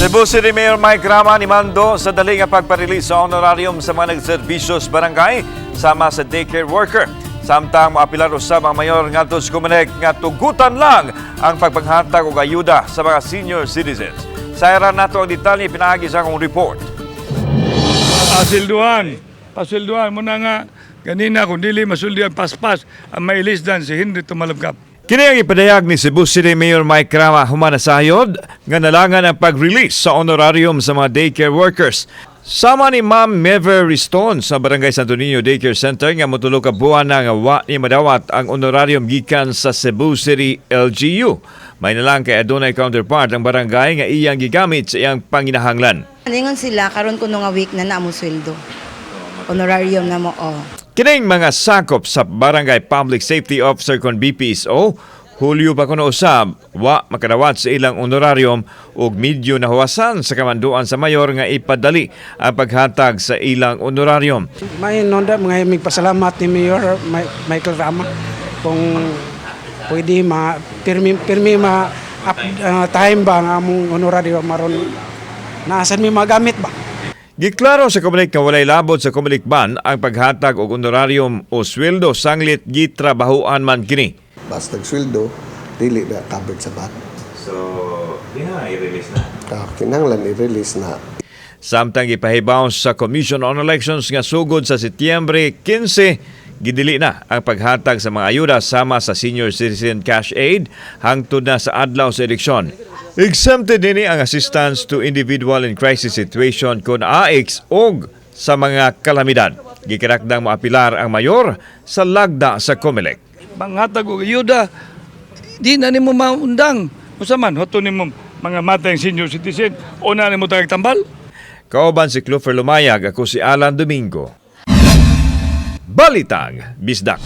Cebu City Mayor Mike Rama nimando sa dali nga pagparelease sa honorarium sa mga nagserbisyo sa barangay sama sa daycare worker. Samtang maapilar usab ang mayor ngadto sa Comelec nga tugutan lang ang pagpanghatag og ayuda sa mga senior citizens. Sayran nato ang detalye pinaagi sa akong report. Pasilduhan mo na nga ganina kung dili masuldi ang paspas ang mailisdan si Henry Tumalabgap. Kini ang ipadayag ni Cebu City Mayor Mike Rama humana sayod nga nalangan ang pag-release sa honorarium sa mga daycare workers. Sama ni Ma'am Mever Riston sa Barangay Santo Niño Daycare Center nga motulog ka buwan na nga wa ni madawat ang honorarium gikan sa Cebu City LGU. May nalang kay adunay counterpart ang barangay nga iyang gigamit sa iyang panginahanglan. Ningon sila karon kuno nga week na naamo sweldo. Honorarium na mo Kining mga sakop sa Barangay Public Safety Officer kon BPSO, Hulyo pa kuno usab, wa makadawat sa ilang honorarium ug medyo nahuwasan sa kamanduan sa mayor nga ipadali ang paghatag sa ilang honorarium. May nonda mga pasalamat ni Mayor Michael Rama kung pwede pirmi time ba nga among honorarium maron naasan mi magamit ba. Giklaro sa Comelec nga walay labot sa Comelec ban ang paghatag og honorarium o sweldo sanglit gitrabahuan man kini. Basta sweldo, dili na covered sa VAT. So, i-release na. Kinahanglan i-release na. Samtang ipahibaw sa Commission on Elections nga sugod sa Setyembre 15, gidili na ang paghatag sa mga ayuda sama sa Senior Citizen Cash Aid hangtod na sa adlaw sa eleksyon. Exempted din ang assistance to individual in crisis situation kon AX og sa mga kalamidad. Gikirakdang maapilar ang mayor sa lagda sa Comelec. Manghatag og ayuda, di na nimo maundang. Usaman, hoto nimo mga matayang senior citizen, o na nimo tayong tambal. Kauban si Clover Lumayag, ako si Alan Domingo. Balitang Bisdak.